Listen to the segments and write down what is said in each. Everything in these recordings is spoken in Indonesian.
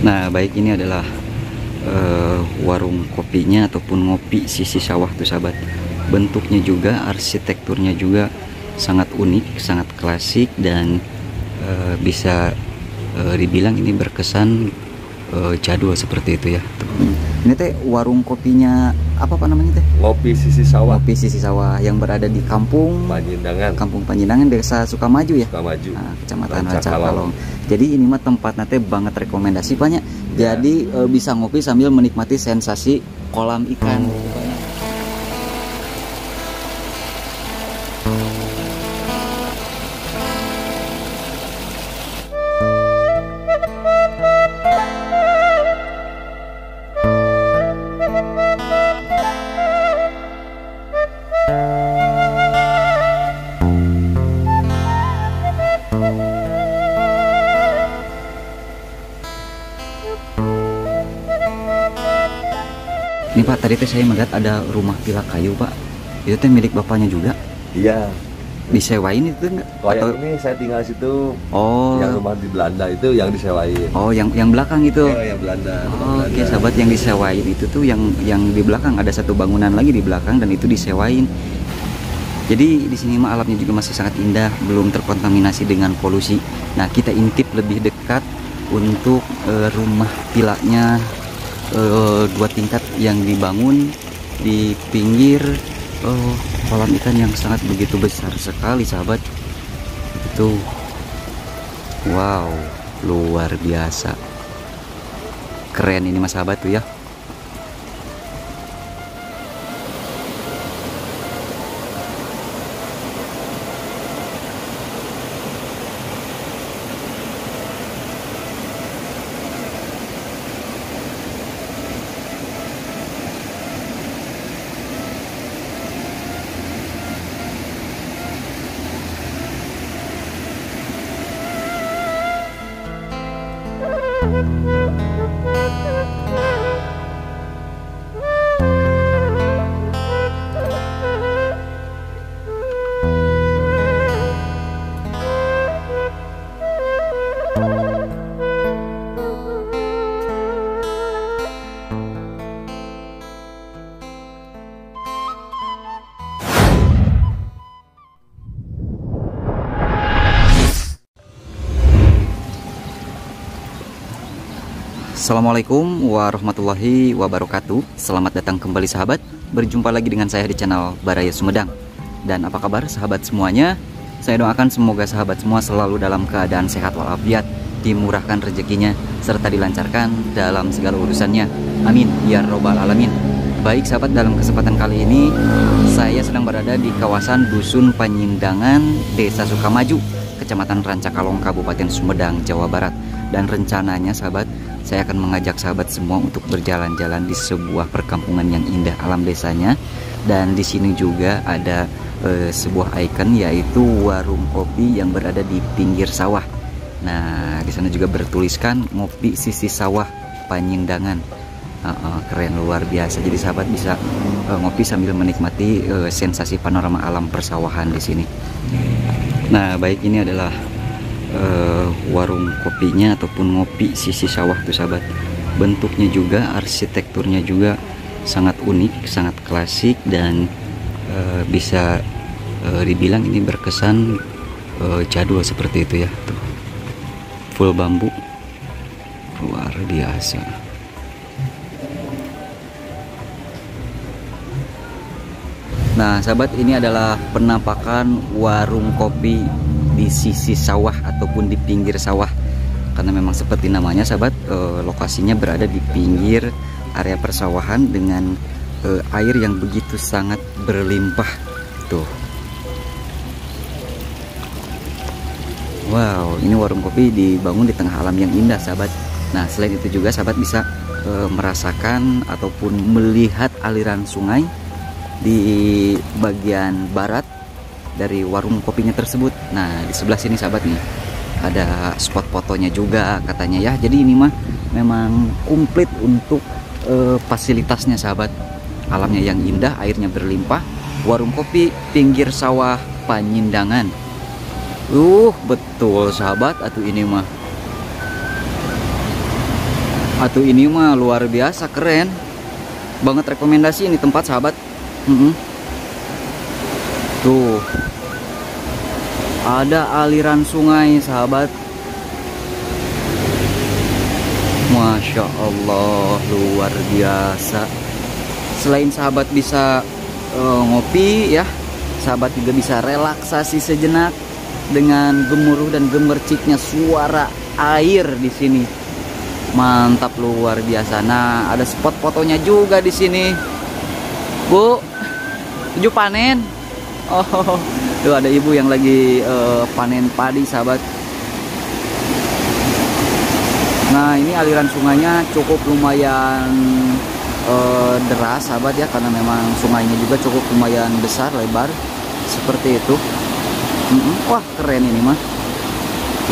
Nah, baik, ini adalah warung kopinya ataupun ngopi sisi sawah tuh sahabat. Bentuknya juga, arsitekturnya juga sangat unik, sangat klasik, dan bisa dibilang ini berkesan jadul seperti itu ya. Ini teh warung kopinya apa namanya teh? Ngopi sisi sawah. Ngopi sisi sawah yang berada di Kampung Panjendangan, Desa Sukamaju ya. Sukamaju. Nah, Kecamatan Rancakalong. Jadi ini mah tempatnya teh banget rekomendasi banyak. Jadi bisa ngopi sambil menikmati sensasi kolam ikan. Ini Pak, tadi teh saya melihat ada rumah villa kayu Pak. Itu teh milik bapaknya juga. Iya. Disewain itu enggak? Atau ini saya tinggal situ. Oh. Yang rumah di Belanda itu yang disewain. Oh, yang belakang itu. Yang Belanda. Oh, oke, sahabat, yang disewain itu tuh yang di belakang, ada satu bangunan lagi di belakang dan itu disewain. Jadi di sini mah alamnya juga masih sangat indah, belum terkontaminasi dengan polusi. Nah, kita intip lebih dekat untuk rumah villanya. 2 tingkat yang dibangun di pinggir kolam ikan yang sangat begitu besar sekali sahabat. Itu wow, luar biasa keren ini mas sahabat tuh ya. Assalamualaikum warahmatullahi wabarakatuh. Selamat datang kembali sahabat. Berjumpa lagi dengan saya di channel Baraya Sumedang. Dan apa kabar sahabat semuanya? Saya doakan semoga sahabat semua selalu dalam keadaan sehat walafiat, dimurahkan rezekinya, serta dilancarkan dalam segala urusannya. Amin ya robbal alamin. Baik sahabat, dalam kesempatan kali ini saya sedang berada di kawasan Dusun Panjendangan, Desa Sukamaju, Kecamatan Rancakalong, Kabupaten Sumedang, Jawa Barat. Dan rencananya sahabat, saya akan mengajak sahabat semua untuk berjalan-jalan di sebuah perkampungan yang indah alam desanya. Dan di sini juga ada sebuah ikon, yaitu warung kopi yang berada di pinggir sawah. Nah, di sana juga bertuliskan ngopi sisi sawah Panjendangan. Keren luar biasa. Jadi sahabat bisa ngopi sambil menikmati sensasi panorama alam persawahan di sini. Nah, baik, ini adalah warung kopinya ataupun ngopi sisi sawah tuh sahabat. Bentuknya juga, arsitekturnya juga sangat unik, sangat klasik, dan bisa dibilang ini berkesan jadul seperti itu ya. Tuh, full bambu, luar biasa. Nah sahabat, ini adalah penampakan warung kopi di sisi sawah ataupun di pinggir sawah, karena memang seperti namanya sahabat, lokasinya berada di pinggir area persawahan dengan air yang begitu sangat berlimpah tuh. Wow, ini warung kopi dibangun di tengah alam yang indah sahabat. Nah, selain itu juga sahabat bisa merasakan ataupun melihat aliran sungai di bagian barat dari warung kopinya tersebut. Nah, di sebelah sini sahabat nih ada spot fotonya juga katanya ya. Jadi ini mah memang komplit untuk fasilitasnya sahabat. Alamnya yang indah, airnya berlimpah. Warung kopi pinggir sawah Panjendangan. Betul sahabat, atuh ini mah. Atau ini mah luar biasa keren banget, rekomendasi ini tempat sahabat. Tuh ada aliran sungai sahabat. Masya Allah, luar biasa. Selain sahabat bisa ngopi ya, sahabat juga bisa relaksasi sejenak dengan gemuruh dan gemerciknya suara air di sini. Mantap, luar biasa. Nah, ada spot fotonya juga di sini. Bu, tujuh panen. Oh, tuh ada ibu yang lagi panen padi, sahabat. Nah, ini aliran sungainya cukup lumayan deras, sahabat ya, karena memang sungainya juga cukup lumayan besar, lebar seperti itu. Wah, keren ini mah,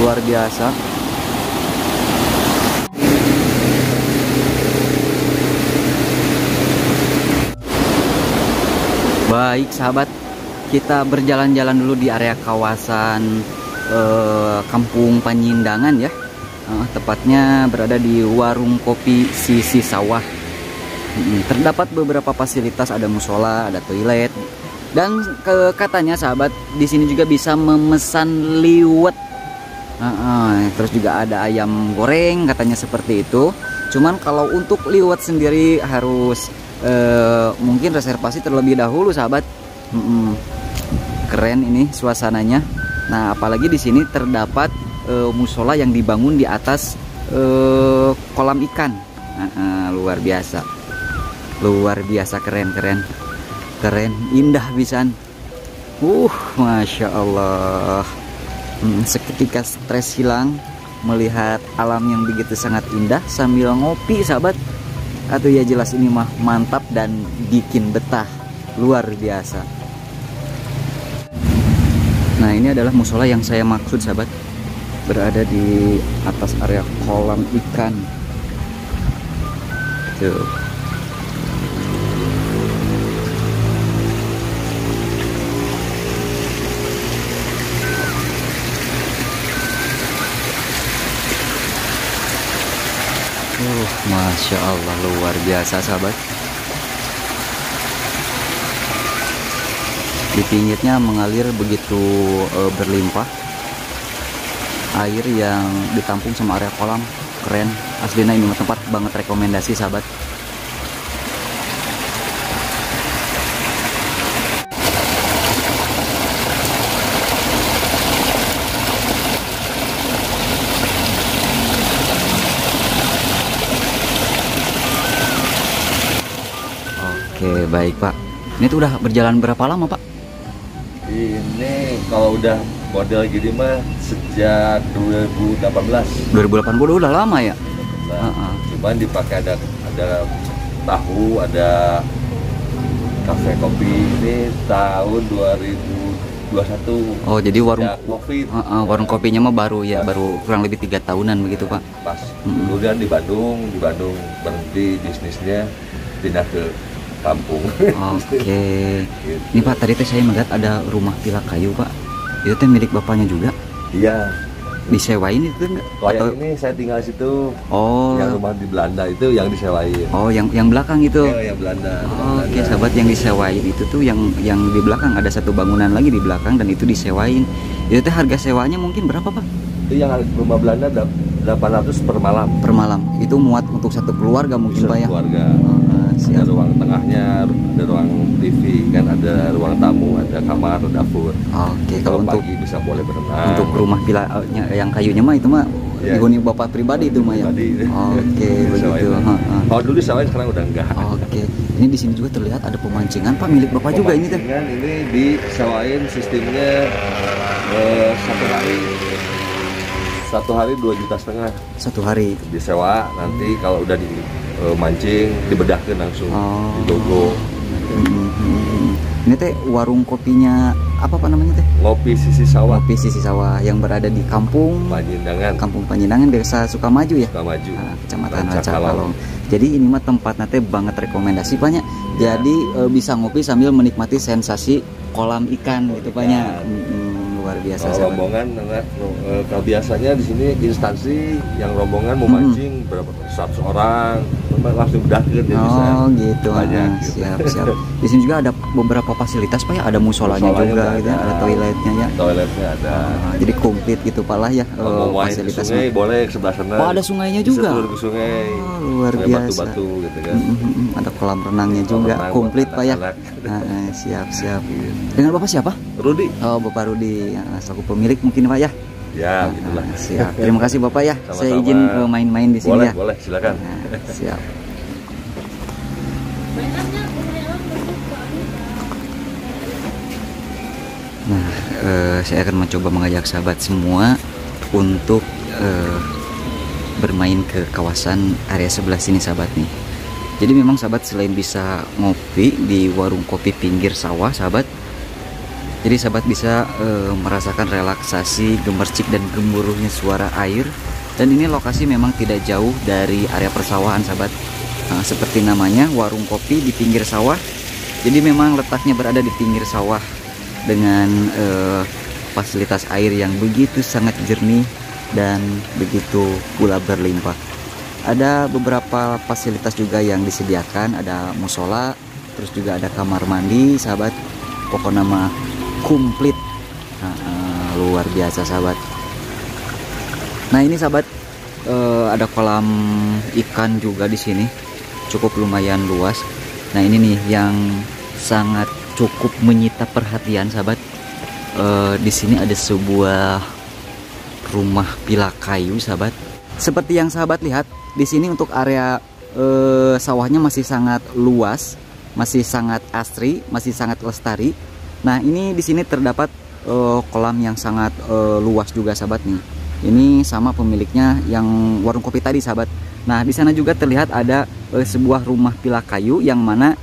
luar biasa. Baik sahabat, kita berjalan-jalan dulu di area kawasan Kampung Panyindangan ya. Tepatnya berada di warung kopi Sisi Sawah. Terdapat beberapa fasilitas, ada musola, ada toilet, dan katanya sahabat di sini juga bisa memesan liwet. Terus juga ada ayam goreng, katanya seperti itu. Cuman kalau untuk liwet sendiri harus mungkin reservasi terlebih dahulu sahabat. Keren ini suasananya. Nah, apalagi di sini terdapat musola yang dibangun di atas kolam ikan. Luar biasa, luar biasa, keren, indah pisan. Masya Allah. Seketika stres hilang melihat alam yang begitu sangat indah sambil ngopi sahabat. Atau ya jelas ini mah mantap dan bikin betah, luar biasa. Nah, ini adalah musola yang saya maksud sahabat, berada di atas area kolam ikan. Tuh. Masya Allah, luar biasa sahabat. Di pinggirnya mengalir begitu berlimpah air yang ditampung sama area kolam. Keren aslinya, ini tempat banget, rekomendasi sahabat. Oke, baik Pak. Ini tuh udah berjalan berapa lama Pak? Ini kalau udah model gini mah sejak 2018. 2080 udah lama ya? Cuman dipakai ada tahu, ada kafe kopi ini tahun 2021. Oh, jadi warung COVID. Warung kopinya mah baru ya, baru kurang lebih 3 tahunan begitu Pak. Pas kemudian di Bandung berhenti bisnisnya, pindah ke kampung. Oke. Ini Pak, tadi saya melihat ada rumah villa kayu Pak. Itu teh milik bapaknya juga? Iya. Disewain itu enggak? Atau ini saya tinggal situ. Oh. Yang rumah di Belanda itu yang disewain. Oh, yang belakang itu. Iya, yang Belanda. Oke, sahabat, yang disewain itu tuh yang di belakang, ada satu bangunan lagi di belakang dan itu disewain. Itu teh harga sewanya mungkin berapa Pak? Itu yang rumah Belanda 800 per malam. Per malam. Itu muat untuk satu keluarga mungkin Pak ya? Keluarga. Siap. Ada ruang tengahnya, ada ruang TV, kan ada ruang tamu, ada kamar, dapur. Oke, kalau untuk pagi bisa boleh berenang. untuk rumah villa yang kayunya mah itu mah dihuni bapak pribadi itu mah ya. Oke, begitu. Kalau dulu disewain, sekarang udah enggak. Oke. Ini di sini juga terlihat ada pemancingan Pak, milik bapak juga ini teh. Ini disewain sistemnya satu hari 2,5 juta. Satu hari Disewa, nanti kalau udah mancing dibedahkan langsung di logo. Ini teh warung kopinya apa Pak namanya teh? Ngopi Sisi Sawah. Ngopi Sisi Sawah yang berada di Kampung Panyindangan, Desa Sukamaju ya? Sukamaju. Kecamatan Rancakalong. Jadi ini mah tempat nanti banget rekomendasi Pak nya. Jadi bisa ngopi sambil menikmati sensasi kolam ikan gitu Pak nya. Luar luar biasa. Kalau sahabat. rombongan, kalau biasanya di sini instansi yang rombongan mau mancing berapa 100 orang, langsung dahir dia bisa. Oh gitu. Banyak. Siap siap. Di sini juga ada beberapa fasilitas Pak ya, ada musolanya juga gitu, ada toiletnya ya. Toiletnya ada. Jadi komplit gitu Pak lah ya, Mau main ke fasilitasnya. sungai boleh ke sebelah sana. Oh ada sungainya Bisa juga. turun ke sungai. Oh, luar Sungai biasa. Batu-batu gitu kan. Ada kolam renangnya Kolam juga, renang komplit buat Pak ya. anak-anak. Siap siap. Dengan Bapak siapa? Rudi. Oh Bapak Rudi, selaku pemilik mungkin Pak ya. Ya, gitulah. Siap. Terima kasih Bapak ya. Sama-sama. Saya izin main-main di sini Boleh, ya. boleh, silakan. Siap. Nah, saya akan mencoba mengajak sahabat semua untuk bermain ke kawasan area sebelah sini sahabat nih. Jadi memang sahabat selain bisa ngopi di warung kopi pinggir sawah sahabat, jadi sahabat bisa merasakan relaksasi, gemercik dan gemuruhnya suara air. Dan ini lokasi memang tidak jauh dari area persawahan sahabat. Nah, seperti namanya warung kopi di pinggir sawah. Jadi memang letaknya berada di pinggir sawah dengan fasilitas air yang begitu sangat jernih dan begitu pula berlimpah. Ada beberapa fasilitas juga yang disediakan, ada musola, terus juga ada kamar mandi sahabat. Pokoknya mah komplit. Luar biasa sahabat. Nah ini sahabat, ada kolam ikan juga di sini, cukup lumayan luas. Nah ini nih yang sangat cukup menyita perhatian sahabat. Di sini ada sebuah rumah pila kayu sahabat. Seperti yang sahabat lihat di sini untuk area sawahnya masih sangat luas, masih sangat asri, masih sangat lestari. Nah ini di sini terdapat kolam yang sangat luas juga sahabat nih. Ini sama pemiliknya yang warung kopi tadi sahabat. Nah di sana juga terlihat ada sebuah rumah pila kayu yang mana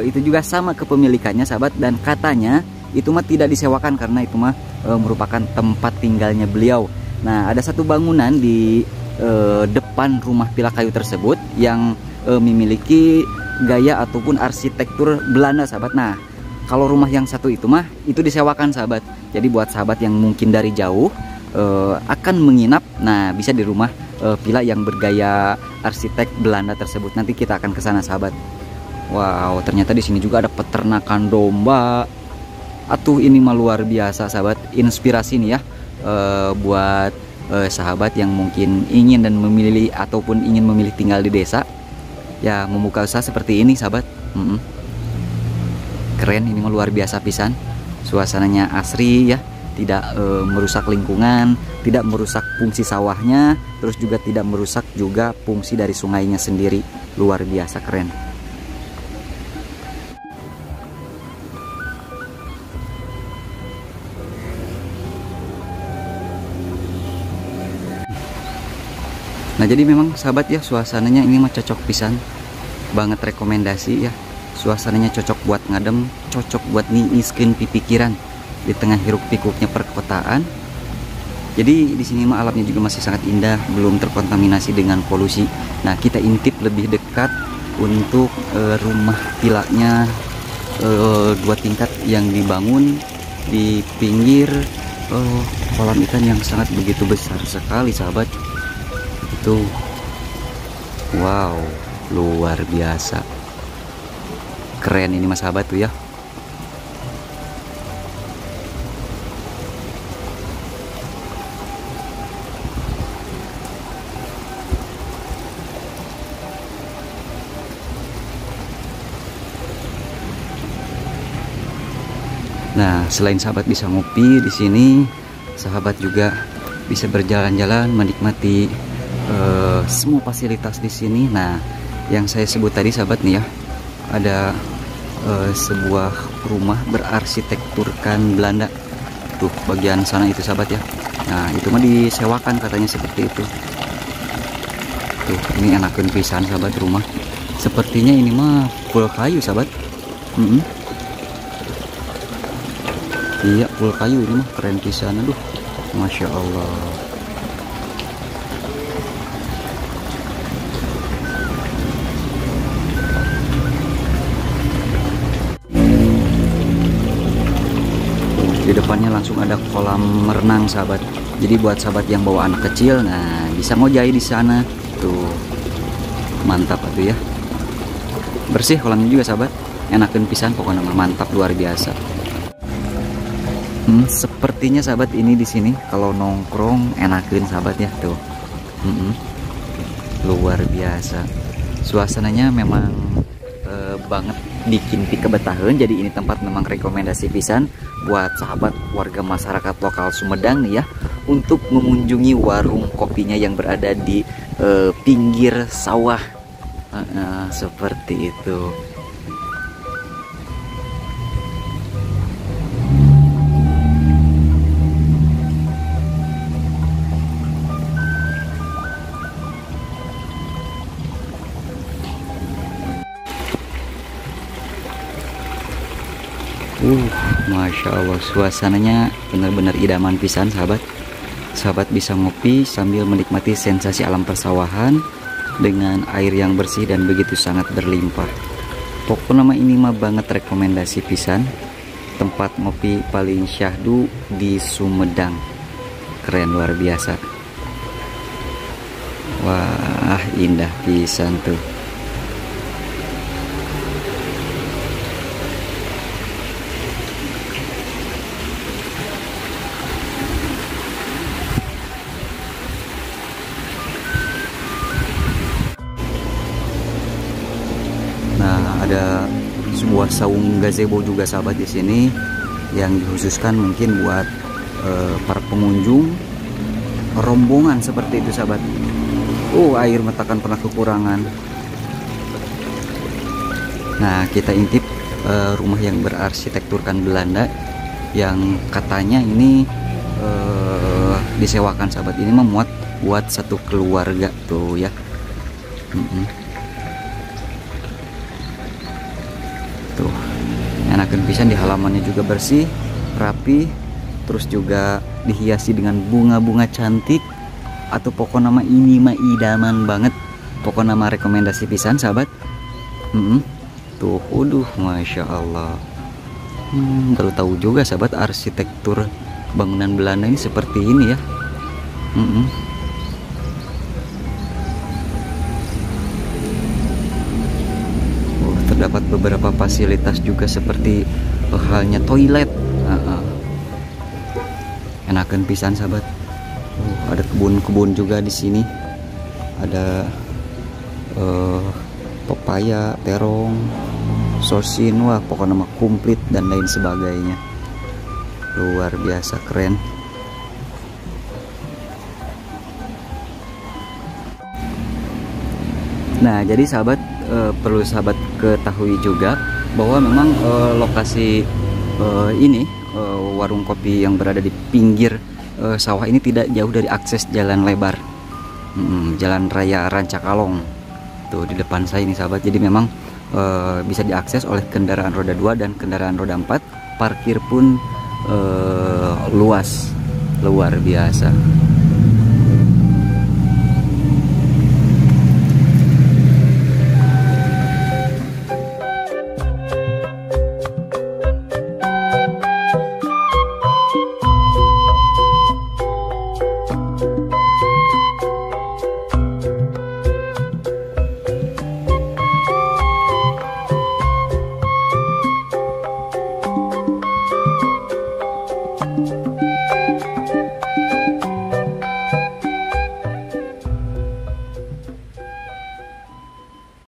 itu juga sama kepemilikannya sahabat, dan katanya itu mah tidak disewakan karena itu mah merupakan tempat tinggalnya beliau. Nah ada satu bangunan di depan rumah pila kayu tersebut yang memiliki gaya ataupun arsitektur Belanda sahabat. Nah kalau rumah yang satu itu mah itu disewakan sahabat. Jadi buat sahabat yang mungkin dari jauh akan menginap, nah bisa di rumah villa yang bergaya arsitek Belanda tersebut. Nanti kita akan ke sana sahabat. Wow, ternyata di sini juga ada peternakan domba. Atuh ini mah luar biasa sahabat. Inspirasi nih ya buat sahabat yang mungkin ingin dan memilih ataupun ingin memilih tinggal di desa. Ya membuka usaha seperti ini sahabat. Keren, ini mah luar biasa pisan. Suasananya asri ya, tidak merusak lingkungan, tidak merusak fungsi sawahnya, terus juga tidak merusak juga fungsi dari sungainya sendiri. Luar biasa keren. Nah jadi memang sahabat ya, suasananya ini mah cocok pisan banget, rekomendasi ya. Suasananya cocok buat ngadem, cocok buat niiskeun pipikiran di tengah hiruk pikuknya perkotaan. Jadi di sini mah alamnya juga masih sangat indah, belum terkontaminasi dengan polusi. Nah kita intip lebih dekat untuk rumah vilanya 2 tingkat yang dibangun di pinggir kolam ikan yang sangat begitu besar sekali sahabat. Itu wow, luar biasa keren ini mas sahabat tuh ya. Nah, selain sahabat bisa ngopi di sini, sahabat juga bisa berjalan-jalan menikmati semua fasilitas di sini. Nah, yang saya sebut tadi sahabat nih ya, ada sebuah rumah berarsitekturkan Belanda. Tuh bagian sana itu sahabat ya. Nah, itu mah disewakan katanya seperti itu. Tuh, ini enakeun pisan sahabat rumah. Sepertinya ini mah full kayu sahabat. Iya full kayu ini mah, keren pisan. Aduh Masya Allah. Jadi depannya langsung ada kolam renang sahabat. Jadi buat sahabat yang bawa anak kecil, nah bisa ngojai di sana. Tuh, mantap tuh ya. Bersih kolamnya juga sahabat. Enakan pisan pokoknya mantap luar biasa. Sepertinya sahabat ini di sini kalau nongkrong enakan sahabat ya tuh. Luar biasa. Suasananya memang banget bikin kebetahan. Jadi ini tempat memang rekomendasi pisan buat sahabat warga masyarakat lokal Sumedang nih ya, untuk mengunjungi warung kopinya yang berada di pinggir sawah. Seperti itu. Masya Allah, suasananya benar-benar idaman pisan sahabat. Sahabat bisa ngopi sambil menikmati sensasi alam persawahan dengan air yang bersih dan begitu sangat berlimpah. Pokoknya nama ini mah banget rekomendasi pisan. Tempat ngopi paling syahdu di Sumedang. Keren luar biasa. Wah, indah pisan tuh. Nah, ada sebuah saung gazebo juga sahabat di sini yang dikhususkan mungkin buat para pengunjung rombongan seperti itu sahabat. Air matakan pernah kekurangan. Nah, kita intip rumah yang berarsitekturkan Belanda yang katanya ini disewakan sahabat. Ini memuat buat satu keluarga tuh ya. Tuh, enakan pisan, di halamannya juga bersih, rapi, terus juga dihiasi dengan bunga-bunga cantik. Atau pokok nama ini mah idaman banget. Pokok nama rekomendasi pisan sahabat. Tuh, masya Allah. Baru tahu juga sahabat arsitektur bangunan Belanda ini seperti ini ya. Terdapat beberapa fasilitas juga seperti halnya toilet. Enakan pisan sahabat. Ada kebun-kebun juga di sini. Ada pepaya, terong, sosin, wah pokoknya nama komplit dan lain sebagainya. Luar biasa keren. Nah, jadi sahabat perlu sahabat ketahui juga bahwa memang lokasi ini warung kopi yang berada di pinggir sawah ini tidak jauh dari akses jalan lebar, jalan raya Rancakalong tuh di depan saya ini sahabat. Jadi memang bisa diakses oleh kendaraan roda 2 dan kendaraan roda 4. Parkir pun luas, luar biasa.